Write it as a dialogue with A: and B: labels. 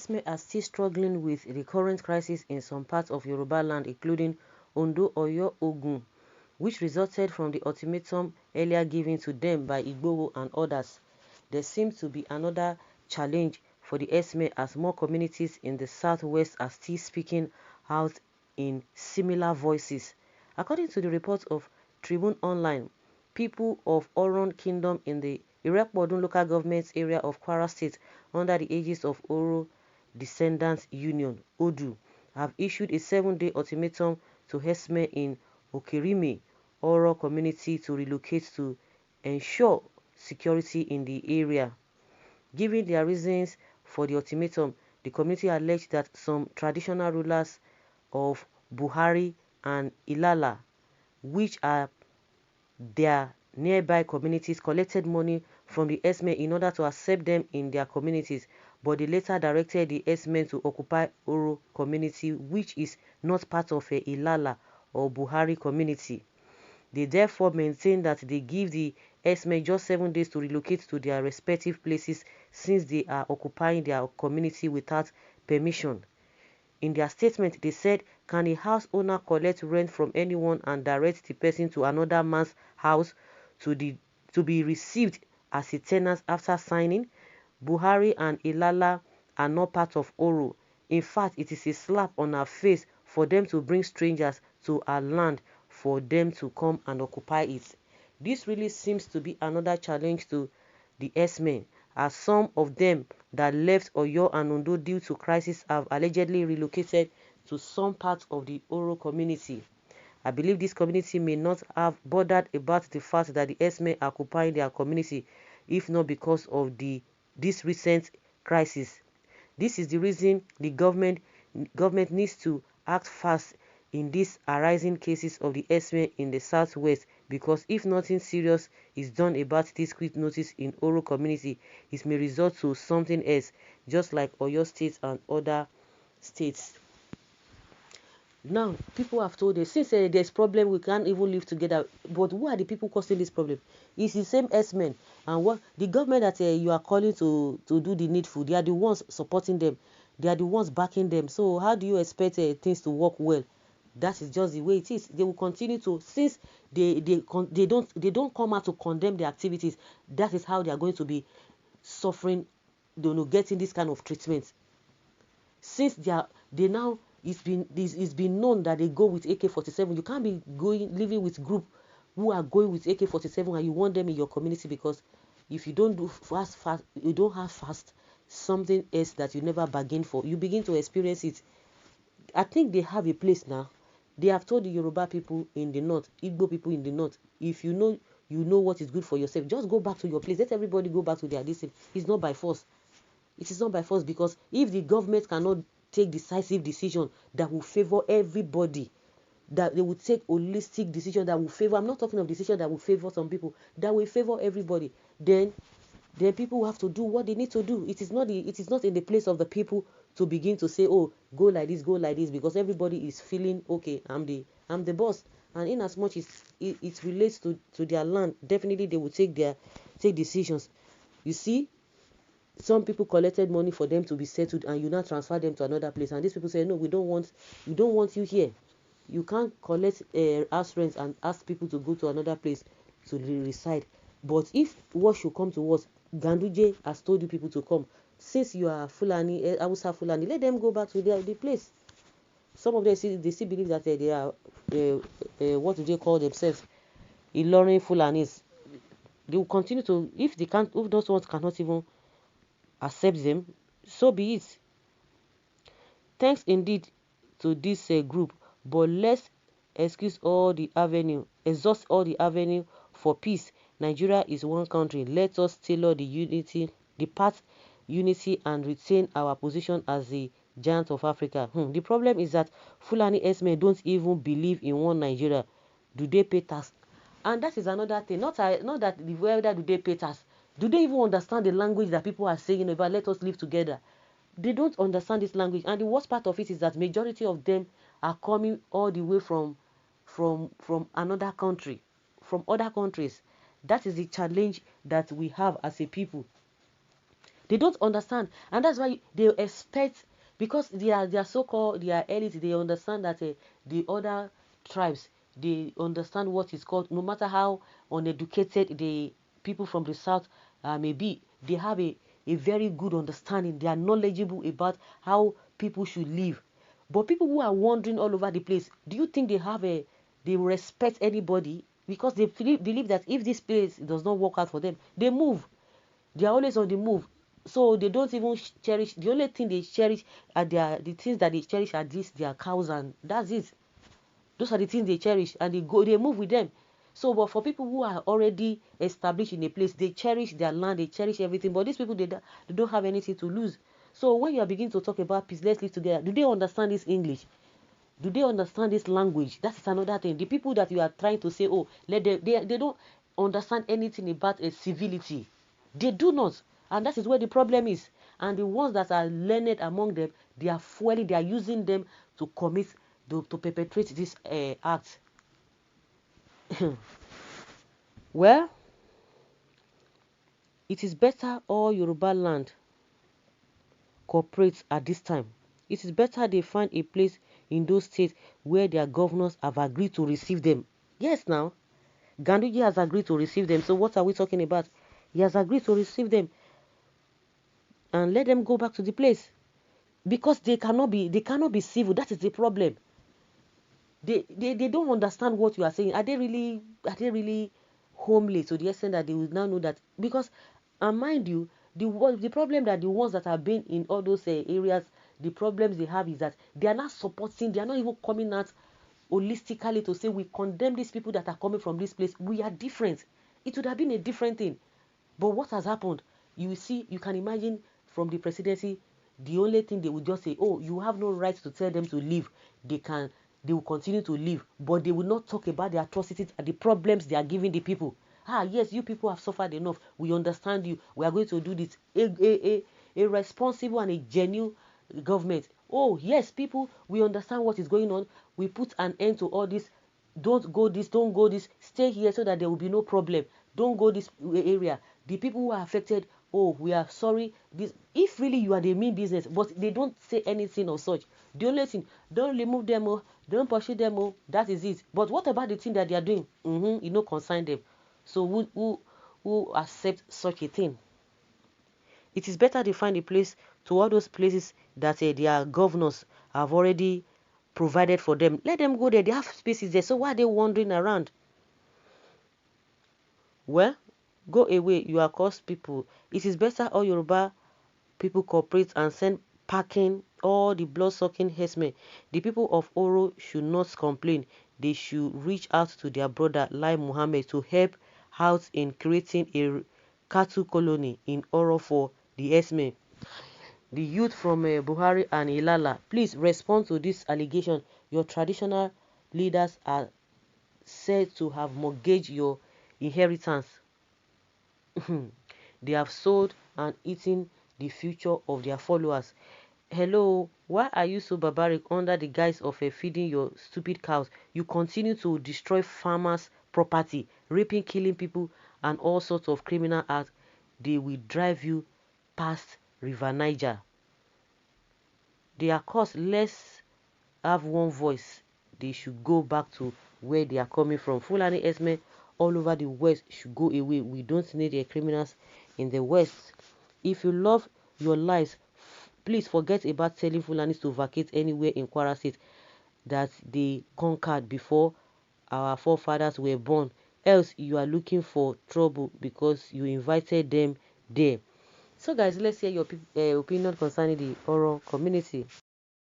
A: herdsmen are still struggling with the current crisis in some parts of Yoruba land, including Ondo, Oyo, Ogun, which resulted from the ultimatum earlier given to them by Igboho and others. There seems to be another challenge for the herdsmen as more communities in the southwest are still speaking out in similar voices. According to the report of Tribune Online, people of Oron Kingdom in the Irekpodun local government area of Kwara State under the aegis of Oro Descendants Union, ODU, have issued a 7-day ultimatum to herdsmen in Okerime, Oro community to relocate to ensure security in the area. Giving their reasons for the ultimatum, the community alleged that some traditional rulers of Buhari and Ilala, which are their nearby communities, collected money from the herdsmen in order to accept them in their communities, but they later directed the herdsmen to occupy Oro community, which is not part of a Ilala or Buhari community. They therefore maintain that they give the herdsmen just 7 days to relocate to their respective places since they are occupying their community without permission. In their statement, they said, can a house owner collect rent from anyone and direct the person to another man's house to be received as a tenant after signing? Buhari and Ilala are not part of Oro. In fact, it is a slap on our face for them to bring strangers to our land for them to come and occupy it. This really seems to be another challenge to the herdsmen, as some of them that left Oyo and Ondo due to crisis have allegedly relocated to some parts of the Oro community. I believe this community may not have bothered about the fact that the herdsmen are occupying their community, if not because of this recent crisis. This is the reason the government needs to act fast in these arising cases of the herdsmen in the southwest, because if nothing serious is done about this quick notice in Oro community, it may result to something else, just like Oyo State and other states. Now, people have told us, since there's problem, we can't even live together. But who are the people causing this problem? It's the same herdsmen. And what the government that you are calling to do the needful, they are the ones supporting them. They are the ones backing them. So how do you expect things to work well? That is just the way it is. They will continue to, since they don't come out to condemn the activities. That is how they are going to be suffering, getting this kind of treatment. Since they now, it's been known that they go with AK-47. You can't be living with group who are going with AK-47 and you want them in your community, because if you don't do fast, you don't have fast, something else that you never bargained for, you begin to experience it. I think they have a place now. They have told the Yoruba people in the north, Igbo people in the north, if you know what is good for yourself, just go back to your place. Let everybody go back to their district. It's not by force. It is not by force, because if the government cannot take decisive decision that will favor everybody, that they will take holistic decision that will favor, I'm not talking of decision that will favor some people, that will favor everybody, then people will have to do what they need to do. It is not in the place of the people to begin to say, oh, go like this, because everybody is feeling okay, I'm the boss. And in as much as it relates to their land, definitely they will take decisions. You see, some people collected money for them to be settled, and you now transfer them to another place, and these people say, no, we don't want you here. You can't collect house rent and ask people to go to another place to reside. But if what should come to us, Ganduje has told you people to come. Since you are Fulani, Hausa Fulani, let them go back to the place. Some of them they still believe that they are what do they call themselves, Ilorin Fulanis. They will continue to, if those ones cannot even accept them, so be it. Thanks indeed to this group, but let's exhaust all the avenue for peace. Nigeria is one country. Let us tailor the path unity and retain our position as the giant of Africa. The problem is that Fulani herdsmen don't even believe in one Nigeria. Do they pay tax? And that is another thing. Not that whether do they pay tax. Do they even understand the language that people are saying about let us live together? They don't understand this language. And the worst part of it is that majority of them are coming all the way from another country, from other countries. That is the challenge that we have as a people. They don't understand, and that's why they expect, because they are so-called, they are elite. They understand that the other tribes, they understand what is called, no matter how uneducated the people from the south may be, they have a very good understanding. They are knowledgeable about how people should live. But people who are wandering all over the place, do you think they respect anybody? Because they believe that if this place does not work out for them, they move. They are always on the move. So they don't even cherish. The only thing they cherish are the things that they cherish are their cows, and that's it. Those are the things they cherish, and they move with them. So, but for people who are already established in a place, they cherish their land, they cherish everything. But these people, they don't have anything to lose. So when you are beginning to talk about peace, let's live together, do they understand this English? Do they understand this language? That is another thing. The people that you are trying to say, oh, let them, they don't understand anything about a civility. They do not. And that is where the problem is. And the ones that are learned among them, they are fueling, they are using them to commit, to perpetrate this act. Well, it is better all Yoruba land cooperates at this time. It is better they find a place in those states where their governors have agreed to receive them. Yes, now, Ganduje has agreed to receive them. So what are we talking about? He has agreed to receive them and let them go back to the place, because they cannot be civil. That is the problem. They don't understand what you are saying. Are they really homely to the extent that they will now know that? Because, and mind you, the problem that the ones that have been in all those areas, the problems they have is that they are not supporting, they are not even coming out holistically to say we condemn these people that are coming from this place. We are different. It would have been a different thing. But what has happened? You see, you can imagine from the presidency, the only thing they would just say, oh, you have no right to tell them to leave. They will continue to live, but they will not talk about the atrocities and the problems they are giving the people. Yes, you people have suffered enough. We understand you. We are going to do this. A responsible and a genuine government. Oh, yes, people, we understand what is going on. We put an end to all this. Don't go this, don't go this. Stay here so that there will be no problem. Don't go this area. The people who are affected, oh, we are sorry. This, if really you are the mean business, but they don't say anything of such. The only thing, don't remove them, oh, don't pursue them, oh, that is it. But what about the thing that they are doing? You know, concern them. So who accept such a thing? It is better they find a place to all those places that their governors have already provided for them. Let them go there. They have spaces there. So why are they wandering around? Well, go away. You are cursed people. It is better all Yoruba people cooperate and send packing all the blood-sucking herdsmen. The people of Oro should not complain. They should reach out to their brother Lai Muhammad to help out in creating a cattle colony in Oro for the herdsmen. The youth from Buhari and Ilala, please respond to this allegation. Your traditional leaders are said to have mortgaged your inheritance. They have sold and eaten the future of their followers. Hello, why are you so barbaric under the guise of feeding your stupid cows? You continue to destroy farmers' property, raping, killing people, and all sorts of criminal acts. They will drive you past River Niger. They are cursed. Let's have one voice. They should go back to where they are coming from. Fulani herdsmen all over the west should go away. We don't need criminals in the west. If you love your lives, please forget about telling Fulanis to vacate anywhere in KWARA State that they conquered before our forefathers were born. Else you are looking for trouble because you invited them there. So guys, let's hear your opinion concerning the Oro community.